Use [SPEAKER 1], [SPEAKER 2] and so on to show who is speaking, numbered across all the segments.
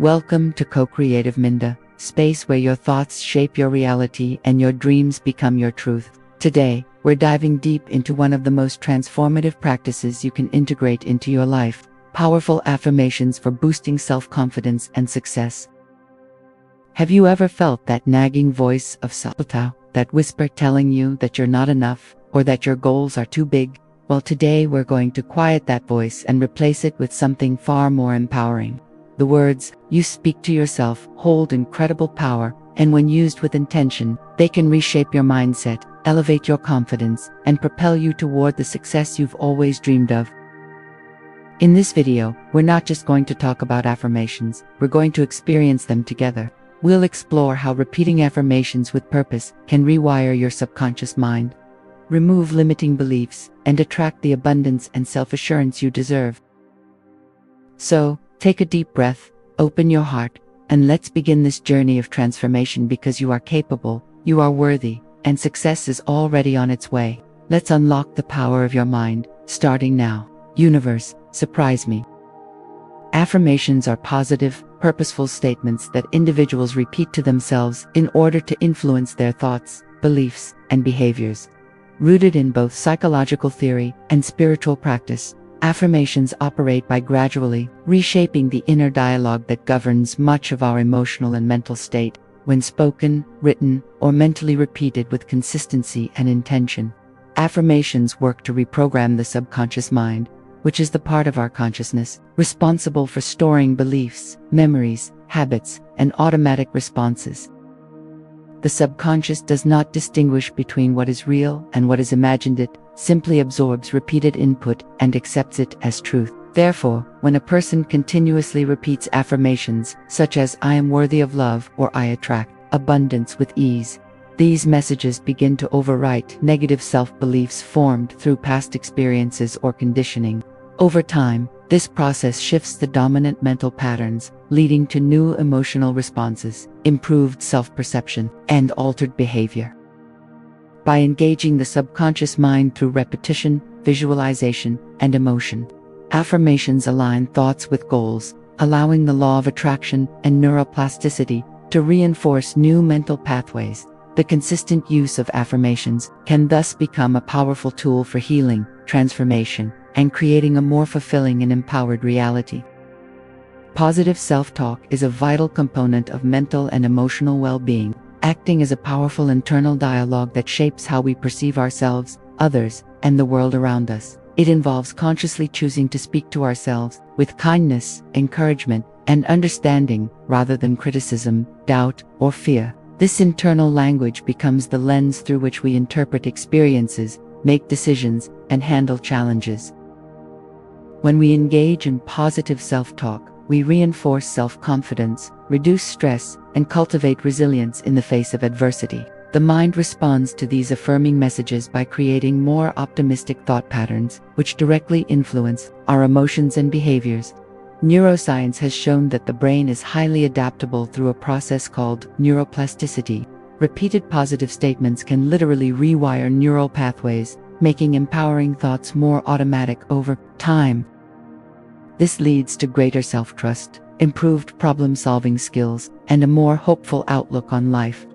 [SPEAKER 1] Welcome to Co-Creative Minda, space where your thoughts shape your reality and your dreams become your truth. Today, we're diving deep into one of the most transformative practices you can integrate into your life: powerful affirmations for boosting self-confidence and success. Have you ever felt that nagging voice of self-doubt, that whisper telling you that you're not enough or that your goals are too big? Well, today we're going to quiet that voice and replace it with something far more empowering. The words you speak to yourself hold incredible power, and when used with intention, they can reshape your mindset, elevate your confidence, and propel you toward the success you've always dreamed of. In this video, we're not just going to talk about affirmations, we're going to experience them together. We'll explore how repeating affirmations with purpose can rewire your subconscious mind, remove limiting beliefs, and attract the abundance and self-assurance you deserve. So, take a deep breath, open your heart, and let's begin this journey of transformation, because you are capable, you are worthy, and success is already on its way. Let's unlock the power of your mind, starting now. Universe, surprise me. Affirmations are positive, purposeful statements that individuals repeat to themselves in order to influence their thoughts, beliefs, and behaviors. Rooted in both psychological theory and spiritual practice, affirmations operate by gradually reshaping the inner dialogue that governs much of our emotional and mental state. When spoken, written, or mentally repeated with consistency and intention, affirmations work to reprogram the subconscious mind, which is the part of our consciousness responsible for storing beliefs, memories, habits, and automatic responses. The subconscious does not distinguish between what is real and what is imagined. It simply absorbs repeated input and accepts it as truth. Therefore, when a person continuously repeats affirmations such as "I am worthy of love" or "I attract abundance with ease," these messages begin to overwrite negative self-beliefs formed through past experiences or conditioning. Over time, this process shifts the dominant mental patterns, leading to new emotional responses, improved self-perception, and altered behavior. By engaging the subconscious mind through repetition, visualization, and emotion, affirmations align thoughts with goals, allowing the law of attraction and neuroplasticity to reinforce new mental pathways. The consistent use of affirmations can thus become a powerful tool for healing, transformation, and creating a more fulfilling and empowered reality. Positive self-talk is a vital component of mental and emotional well-being, acting as a powerful internal dialogue that shapes how we perceive ourselves, others, and the world around us. It involves consciously choosing to speak to ourselves with kindness, encouragement, and understanding, rather than criticism, doubt, or fear. This internal language becomes the lens through which we interpret experiences, make decisions, and handle challenges. When we engage in positive self-talk, we reinforce self-confidence, reduce stress, and cultivate resilience in the face of adversity. The mind responds to these affirming messages by creating more optimistic thought patterns, which directly influence our emotions and behaviors. Neuroscience has shown that the brain is highly adaptable through a process called neuroplasticity. Repeated positive statements can literally rewire neural pathways, making empowering thoughts more automatic over time. This leads to greater self-trust, improved problem-solving skills, and a more hopeful outlook on life.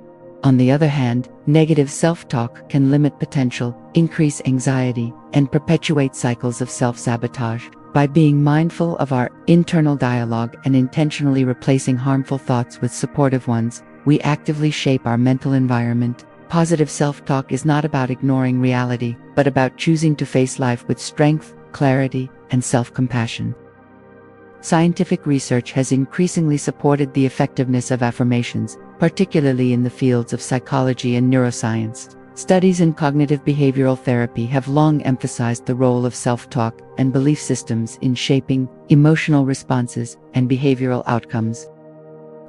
[SPEAKER 1] On the other hand, negative self-talk can limit potential, increase anxiety, and perpetuate cycles of self-sabotage. By being mindful of our internal dialogue and intentionally replacing harmful thoughts with supportive ones, we actively shape our mental environment. Positive self-talk is not about ignoring reality, but about choosing to face life with strength, clarity, and self-compassion. Scientific research has increasingly supported the effectiveness of affirmations, particularly in the fields of psychology and neuroscience. Studies in cognitive behavioral therapy have long emphasized the role of self-talk and belief systems in shaping emotional responses and behavioral outcomes.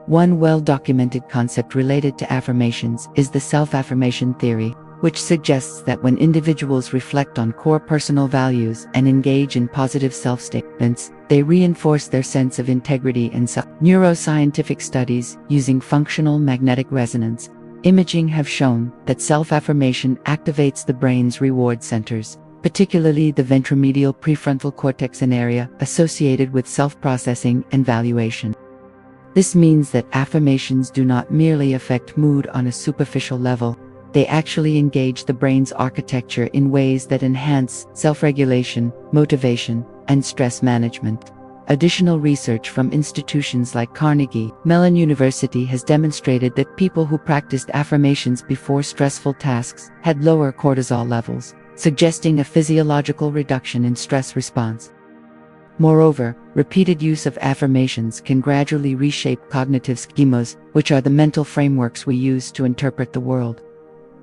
[SPEAKER 1] One well-documented concept related to affirmations is the self-affirmation theory, which suggests that when individuals reflect on core personal values and engage in positive self-statements, they reinforce their sense of integrity and self. Neuroscientific studies using functional magnetic resonance imaging have shown that self-affirmation activates the brain's reward centers, particularly the ventromedial prefrontal cortex, an area associated with self-processing and valuation. This means that affirmations do not merely affect mood on a superficial level. They actually engage the brain's architecture in ways that enhance self-regulation, motivation, and stress management. Additional research from institutions like Carnegie Mellon University has demonstrated that people who practiced affirmations before stressful tasks had lower cortisol levels, suggesting a physiological reduction in stress response. Moreover, repeated use of affirmations can gradually reshape cognitive schemas, which are the mental frameworks we use to interpret the world.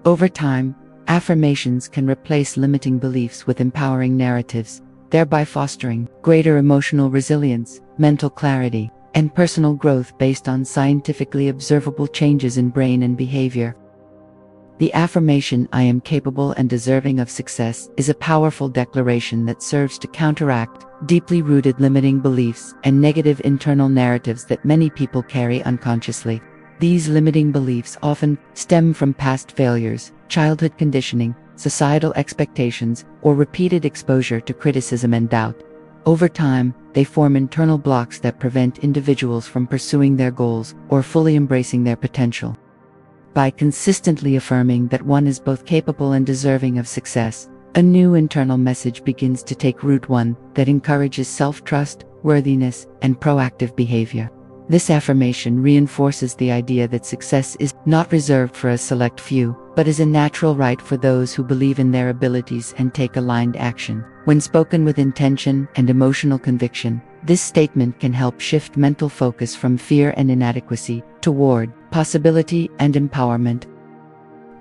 [SPEAKER 1] Over time, affirmations can replace limiting beliefs with empowering narratives, thereby fostering greater emotional resilience, mental clarity, and personal growth based on scientifically observable changes in brain and behavior. The affirmation "I am capable and deserving of success" is a powerful declaration that serves to counteract deeply rooted limiting beliefs and negative internal narratives that many people carry unconsciously. These limiting beliefs often stem from past failures, childhood conditioning, societal expectations, or repeated exposure to criticism and doubt. Over time, they form internal blocks that prevent individuals from pursuing their goals or fully embracing their potential. By consistently affirming that one is both capable and deserving of success, a new internal message begins to take root, one that encourages self-trust, worthiness, and proactive behavior. This affirmation reinforces the idea that success is not reserved for a select few, but is a natural right for those who believe in their abilities and take aligned action. When spoken with intention and emotional conviction, this statement can help shift mental focus from fear and inadequacy toward possibility and empowerment.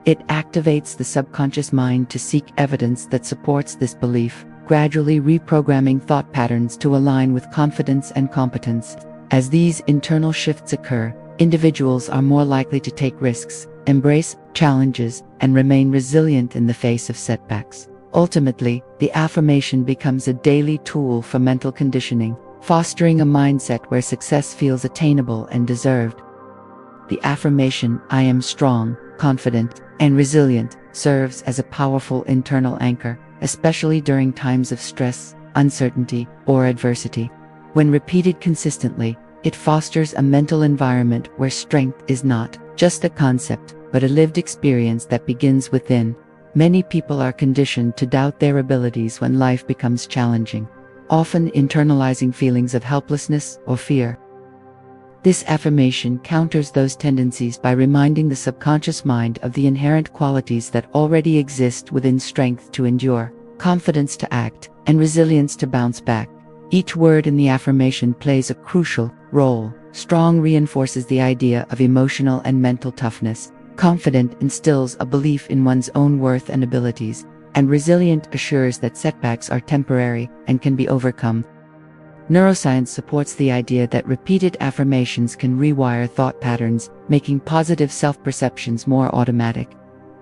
[SPEAKER 1] It activates the subconscious mind to seek evidence that supports this belief, gradually reprogramming thought patterns to align with confidence and competence. As these internal shifts occur, individuals are more likely to take risks, embrace challenges, and remain resilient in the face of setbacks. Ultimately, the affirmation becomes a daily tool for mental conditioning, fostering a mindset where success feels attainable and deserved. The affirmation "I am strong, confident, and resilient" serves as a powerful internal anchor, especially during times of stress, uncertainty, or adversity. When repeated consistently, it fosters a mental environment where strength is not just a concept, but a lived experience that begins within. Many people are conditioned to doubt their abilities when life becomes challenging, often internalizing feelings of helplessness or fear. This affirmation counters those tendencies by reminding the subconscious mind of the inherent qualities that already exist within: strength to endure, confidence to act, and resilience to bounce back. Each word in the affirmation plays a crucial role. Strong reinforces the idea of emotional and mental toughness. Confident instills a belief in one's own worth and abilities, and resilient assures that setbacks are temporary and can be overcome. Neuroscience supports the idea that repeated affirmations can rewire thought patterns, making positive self-perceptions more automatic.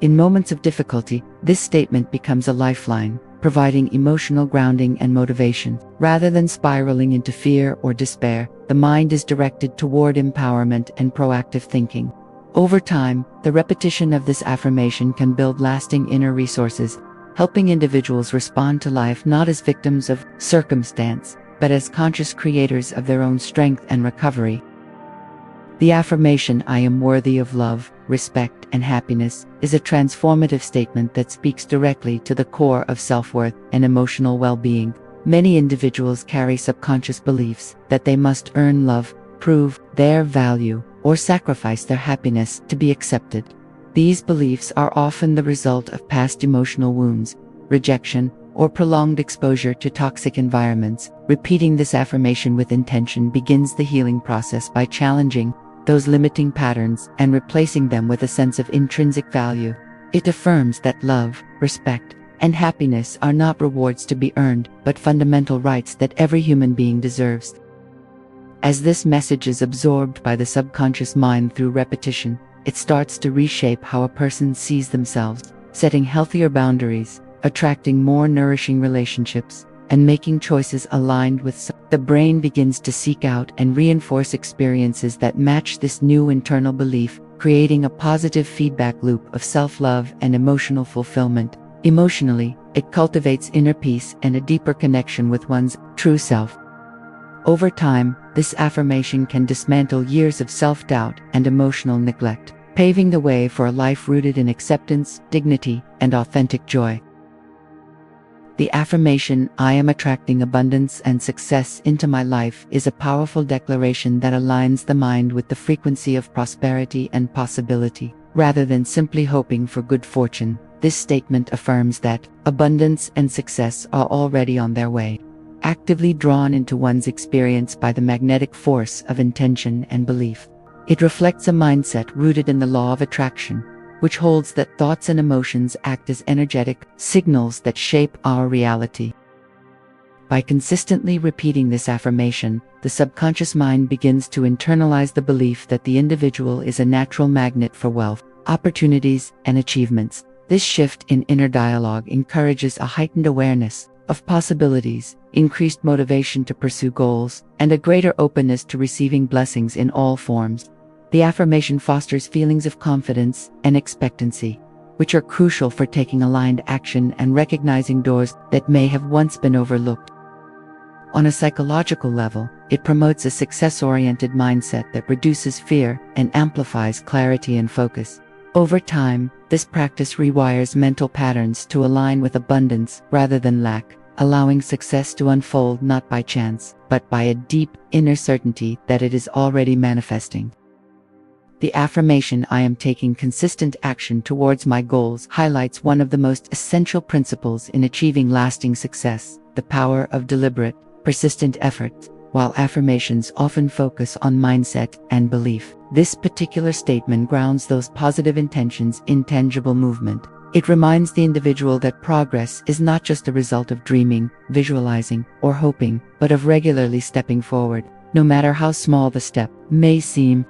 [SPEAKER 1] In moments of difficulty, this statement becomes a lifeline, providing emotional grounding and motivation. Rather than spiraling into fear or despair, the mind is directed toward empowerment and proactive thinking. Over time, the repetition of this affirmation can build lasting inner resources, helping individuals respond to life not as victims of circumstance, but as conscious creators of their own strength and recovery. The affirmation "I am worthy of love, respect, and happiness" is a transformative statement that speaks directly to the core of self-worth and emotional well-being. Many individuals carry subconscious beliefs that they must earn love, prove their value, or sacrifice their happiness to be accepted. These beliefs are often the result of past emotional wounds, rejection, or prolonged exposure to toxic environments. Repeating this affirmation with intention begins the healing process by challenging those limiting patterns and replacing them with a sense of intrinsic value. It affirms that love, respect, and happiness are not rewards to be earned, but fundamental rights that every human being deserves. As this message is absorbed by the subconscious mind through repetition, it starts to reshape how a person sees themselves, setting healthier boundaries, attracting more nourishing relationships, and making choices aligned with the brain begins to seek out and reinforce experiences that match this new internal belief, creating a positive feedback loop of self-love and emotional fulfillment. Emotionally, it cultivates inner peace and a deeper connection with one's true self. Over time, this affirmation can dismantle years of self-doubt and emotional neglect, paving the way for a life rooted in acceptance, dignity, and authentic joy. The affirmation, "I am attracting abundance and success into my life," is a powerful declaration that aligns the mind with the frequency of prosperity and possibility. Rather than simply hoping for good fortune, this statement affirms that abundance and success are already on their way, actively drawn into one's experience by the magnetic force of intention and belief. It reflects a mindset rooted in the law of attraction, which holds that thoughts and emotions act as energetic signals that shape our reality. By consistently repeating this affirmation, the subconscious mind begins to internalize the belief that the individual is a natural magnet for wealth, opportunities, and achievements. This shift in inner dialogue encourages a heightened awareness of possibilities, increased motivation to pursue goals, and a greater openness to receiving blessings in all forms. The affirmation fosters feelings of confidence and expectancy, which are crucial for taking aligned action and recognizing doors that may have once been overlooked. On a psychological level, it promotes a success-oriented mindset that reduces fear and amplifies clarity and focus. Over time, this practice rewires mental patterns to align with abundance rather than lack, allowing success to unfold not by chance, but by a deep inner certainty that it is already manifesting. The affirmation, "I am taking consistent action towards my goals," highlights one of the most essential principles in achieving lasting success: the power of deliberate, persistent effort. While affirmations often focus on mindset and belief, this particular statement grounds those positive intentions in tangible movement. It reminds the individual that progress is not just a result of dreaming, visualizing, or hoping, but of regularly stepping forward, no matter how small the step may seem.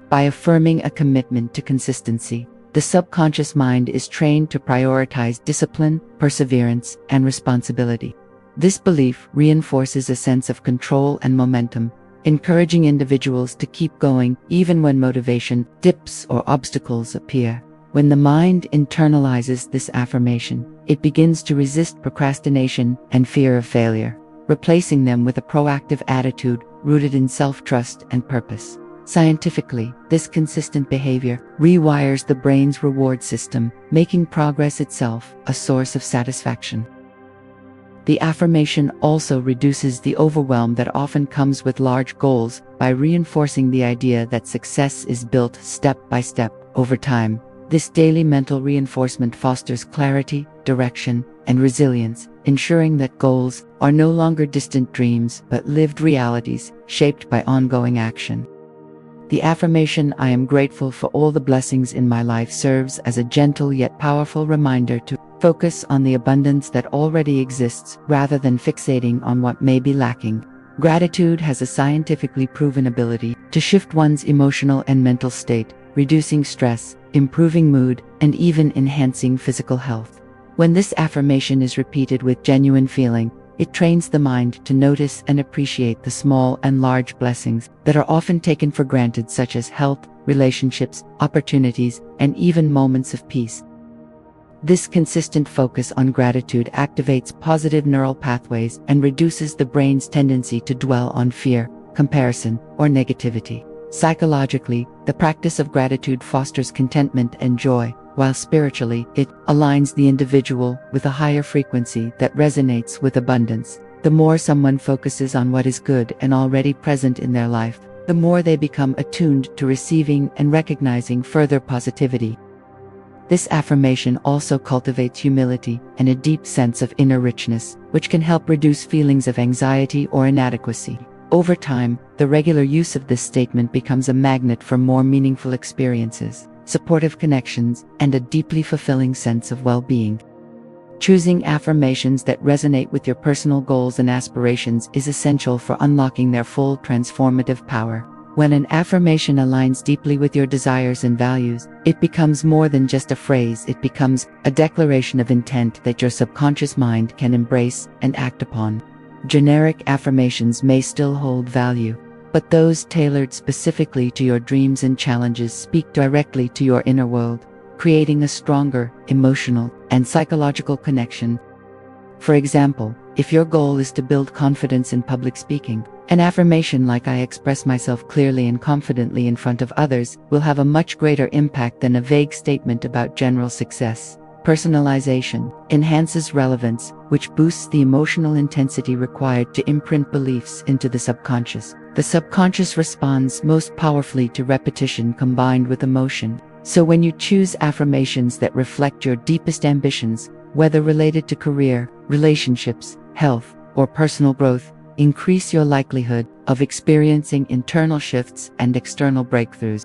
[SPEAKER 1] By affirming a commitment to consistency, the subconscious mind is trained to prioritize discipline, perseverance, and responsibility. This belief reinforces a sense of control and momentum, encouraging individuals to keep going even when motivation dips or obstacles appear. When the mind internalizes this affirmation, it begins to resist procrastination and fear of failure, replacing them with a proactive attitude rooted in self-trust and purpose. Scientifically, this consistent behavior rewires the brain's reward system, making progress itself a source of satisfaction. The affirmation also reduces the overwhelm that often comes with large goals by reinforcing the idea that success is built step by step over time. This daily mental reinforcement fosters clarity, direction, and resilience, ensuring that goals are no longer distant dreams but lived realities shaped by ongoing action. The affirmation, "I am grateful for all the blessings in my life," serves as a gentle yet powerful reminder to focus on the abundance that already exists rather than fixating on what may be lacking. Gratitude has a scientifically proven ability to shift one's emotional and mental state, reducing stress, improving mood, and even enhancing physical health. When this affirmation is repeated with genuine feeling, it trains the mind to notice and appreciate the small and large blessings that are often taken for granted, such as health, relationships, opportunities, and even moments of peace. This consistent focus on gratitude activates positive neural pathways and reduces the brain's tendency to dwell on fear, comparison, or negativity. Psychologically, the practice of gratitude fosters contentment and joy, while spiritually, it aligns the individual with a higher frequency that resonates with abundance. The more someone focuses on what is good and already present in their life, the more they become attuned to receiving and recognizing further positivity. This affirmation also cultivates humility and a deep sense of inner richness, which can help reduce feelings of anxiety or inadequacy. Over time, the regular use of this statement becomes a magnet for more meaningful experiences, supportive connections, and a deeply fulfilling sense of well-being. Choosing affirmations that resonate with your personal goals and aspirations is essential for unlocking their full transformative power. When an affirmation aligns deeply with your desires and values, it becomes more than just a phrase. It becomes a declaration of intent that your subconscious mind can embrace and act upon. Generic affirmations may still hold value, but those tailored specifically to your dreams and challenges speak directly to your inner world, creating a stronger emotional and psychological connection. For example, if your goal is to build confidence in public speaking, an affirmation like "I express myself clearly and confidently in front of others" will have a much greater impact than a vague statement about general success. Personalization enhances relevance, which boosts the emotional intensity required to imprint beliefs into the subconscious. The subconscious responds most powerfully to repetition combined with emotion. So when you choose affirmations that reflect your deepest ambitions, whether related to career, relationships, health, or personal growth, increase your likelihood of experiencing internal shifts and external breakthroughs.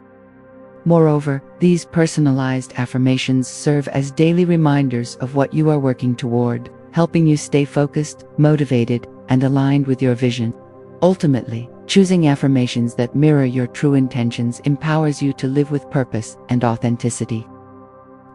[SPEAKER 1] Moreover, these personalized affirmations serve as daily reminders of what you are working toward, helping you stay focused, motivated, and aligned with your vision. Ultimately, choosing affirmations that mirror your true intentions empowers you to live with purpose and authenticity.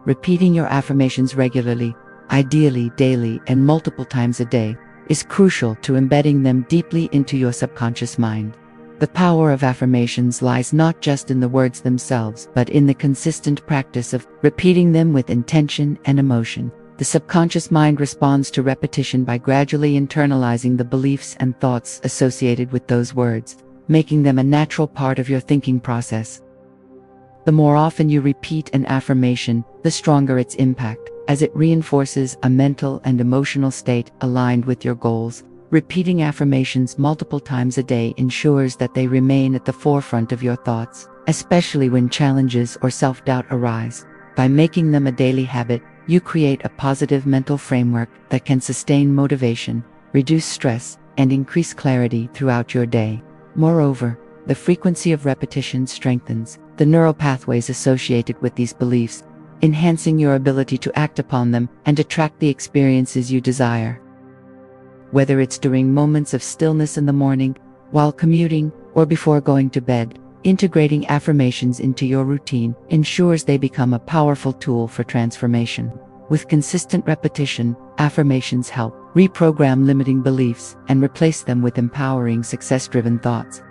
[SPEAKER 1] Repeating your affirmations regularly, ideally daily and multiple times a day, is crucial to embedding them deeply into your subconscious mind. The power of affirmations lies not just in the words themselves, but in the consistent practice of repeating them with intention and emotion. The subconscious mind responds to repetition by gradually internalizing the beliefs and thoughts associated with those words, making them a natural part of your thinking process. The more often you repeat an affirmation, the stronger its impact, as it reinforces a mental and emotional state aligned with your goals. Repeating affirmations multiple times a day ensures that they remain at the forefront of your thoughts, especially when challenges or self-doubt arise. By making them a daily habit, you create a positive mental framework that can sustain motivation, reduce stress, and increase clarity throughout your day. Moreover, the frequency of repetition strengthens the neural pathways associated with these beliefs, enhancing your ability to act upon them and attract the experiences you desire. Whether it's during moments of stillness in the morning, while commuting, or before going to bed, integrating affirmations into your routine ensures they become a powerful tool for transformation. With consistent repetition, affirmations help reprogram limiting beliefs and replace them with empowering, success-driven thoughts.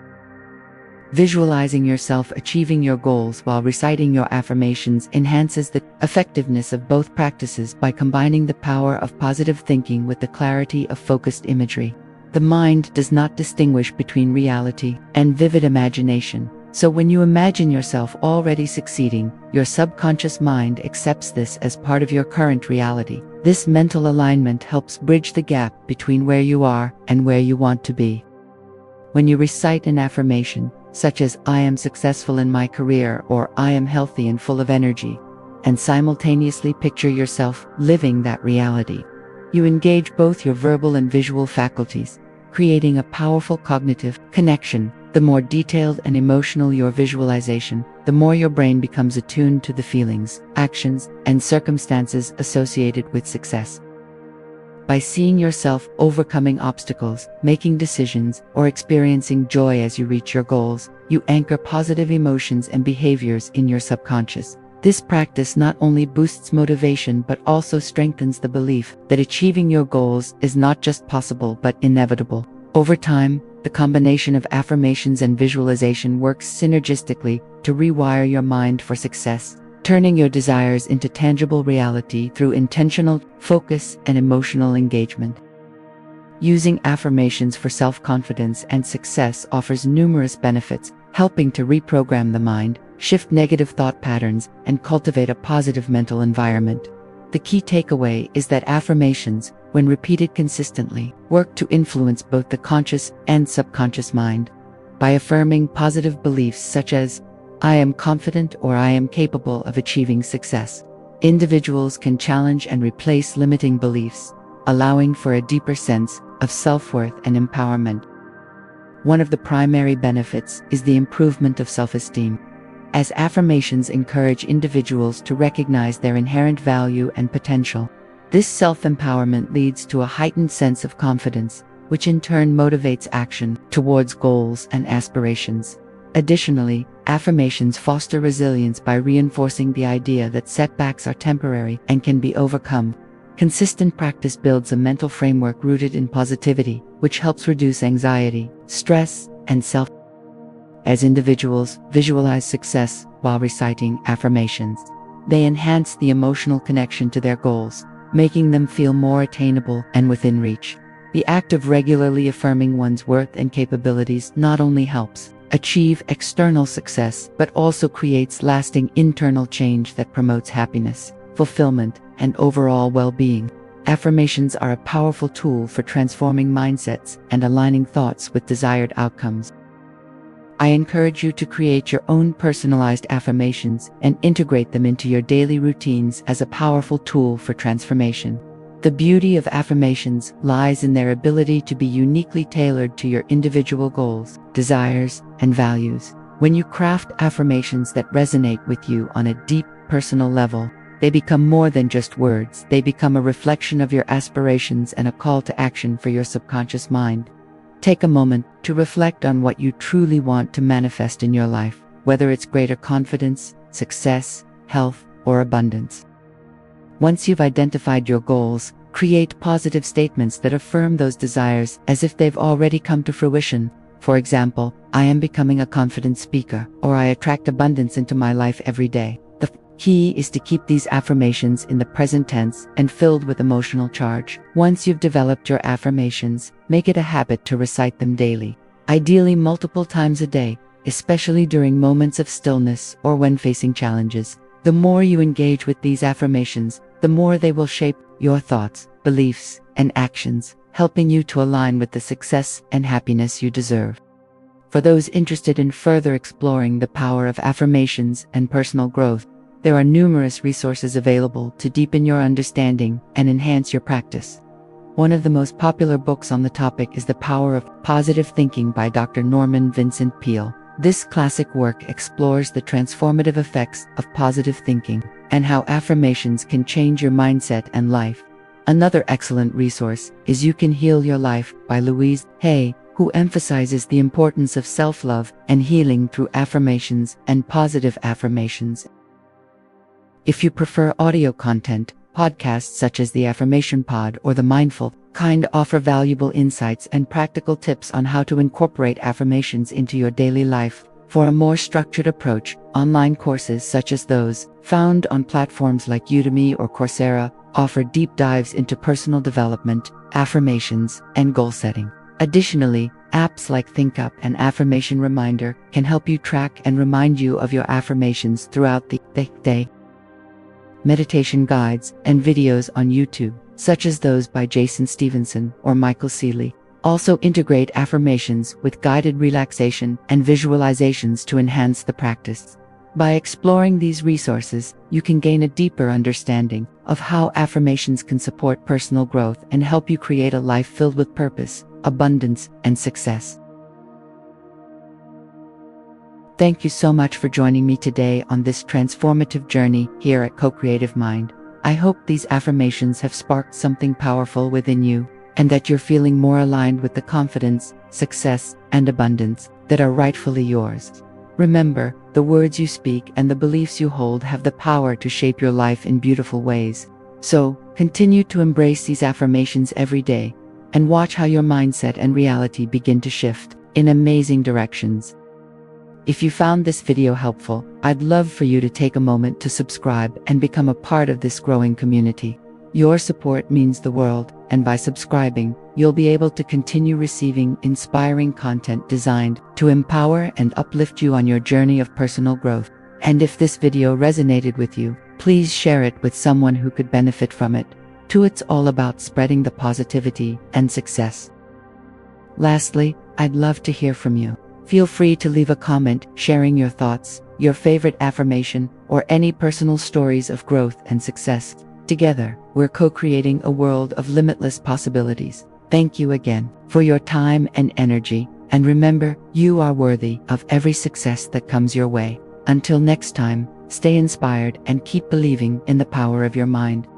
[SPEAKER 1] Visualizing yourself achieving your goals while reciting your affirmations enhances the effectiveness of both practices by combining the power of positive thinking with the clarity of focused imagery. The mind does not distinguish between reality and vivid imagination, so when you imagine yourself already succeeding, your subconscious mind accepts this as part of your current reality. This mental alignment helps bridge the gap between where you are and where you want to be. When you recite an affirmation, such as "I am successful in my career" or "I am healthy and full of energy," and simultaneously picture yourself living that reality, you engage both your verbal and visual faculties, creating a powerful cognitive connection. The more detailed and emotional your visualization, the more your brain becomes attuned to the feelings, actions, and circumstances associated with success. By seeing yourself overcoming obstacles, making decisions, or experiencing joy as you reach your goals, you anchor positive emotions and behaviors in your subconscious. This practice not only boosts motivation but also strengthens the belief that achieving your goals is not just possible but inevitable. Over time, the combination of affirmations and visualization works synergistically to rewire your mind for success, turning your desires into tangible reality through intentional focus and emotional engagement. Using affirmations for self-confidence and success offers numerous benefits, helping to reprogram the mind, shift negative thought patterns, and cultivate a positive mental environment. The key takeaway is that affirmations, when repeated consistently, work to influence both the conscious and subconscious mind. By affirming positive beliefs such as "I am confident" or "I am capable of achieving success," individuals can challenge and replace limiting beliefs, allowing for a deeper sense of self-worth and empowerment. One of the primary benefits is the improvement of self-esteem, as affirmations encourage individuals to recognize their inherent value and potential. This self-empowerment leads to a heightened sense of confidence, which in turn motivates action towards goals and aspirations. Additionally, affirmations foster resilience by reinforcing the idea that setbacks are temporary and can be overcome. Consistent practice builds a mental framework rooted in positivity, which helps reduce anxiety, stress, and self. As individuals visualize success while reciting affirmations, they enhance the emotional connection to their goals, making them feel more attainable and within reach. The act of regularly affirming one's worth and capabilities not only helps achieve external success, but also creates lasting internal change that promotes happiness, fulfillment, and overall well-being. Affirmations are a powerful tool for transforming mindsets and aligning thoughts with desired outcomes. I encourage you to create your own personalized affirmations and integrate them into your daily routines as a powerful tool for transformation. The beauty of affirmations lies in their ability to be uniquely tailored to your individual goals, desires, and values. When you craft affirmations that resonate with you on a deep personal level, they become more than just words. They become a reflection of your aspirations and a call to action for your subconscious mind. Take a moment to reflect on what you truly want to manifest in your life, whether it's greater confidence, success, health, or abundance. Once you've identified your goals, create positive statements that affirm those desires as if they've already come to fruition. For example, I am becoming a confident speaker, or I attract abundance into my life every day. The key is to keep these affirmations in the present tense and filled with emotional charge. Once you've developed your affirmations, make it a habit to recite them daily, ideally multiple times a day, especially during moments of stillness or when facing challenges. The more you engage with these affirmations, the more they will shape your thoughts, beliefs, and actions, helping you to align with the success and happiness you deserve. For those interested in further exploring the power of affirmations and personal growth, there are numerous resources available to deepen your understanding and enhance your practice. One of the most popular books on the topic is The Power of Positive Thinking by Dr. Norman Vincent Peale. This classic work explores the transformative effects of positive thinking and how affirmations can change your mindset and life. Another excellent resource is You Can Heal Your Life by Louise Hay, who emphasizes the importance of self-love and healing through affirmations and positive affirmations. If you prefer audio content, podcasts such as the Affirmation Pod or the Mindful Kind offer valuable insights and practical tips on how to incorporate affirmations into your daily life. For a more structured approach, online courses such as those found on platforms like Udemy or Coursera offer deep dives into personal development, affirmations, and goal setting. Additionally, apps like ThinkUp and Affirmation Reminder can help you track and remind you of your affirmations throughout the day. Meditation guides and videos on YouTube, such as those by Jason Stevenson or Michael Seeley, also integrate affirmations with guided relaxation and visualizations to enhance the practice. By exploring these resources, you can gain a deeper understanding of how affirmations can support personal growth and help you create a life filled with purpose, abundance, and success. Thank you so much for joining me today on this transformative journey here at Co-Creative Mind. I hope these affirmations have sparked something powerful within you, and that you're feeling more aligned with the confidence, success, and abundance that are rightfully yours. Remember, the words you speak and the beliefs you hold have the power to shape your life in beautiful ways. So, continue to embrace these affirmations every day, and watch how your mindset and reality begin to shift in amazing directions. If you found this video helpful, I'd love for you to take a moment to subscribe and become a part of this growing community. Your support means the world, and by subscribing, you'll be able to continue receiving inspiring content designed to empower and uplift you on your journey of personal growth. And if this video resonated with you, please share it with someone who could benefit from it. It's all about spreading the positivity and success. Lastly, I'd love to hear from you. Feel free to leave a comment sharing your thoughts, your favorite affirmation, or any personal stories of growth and success. Together, we're co-creating a world of limitless possibilities. Thank you again for your time and energy, and remember, you are worthy of every success that comes your way. Until next time, stay inspired and keep believing in the power of your mind.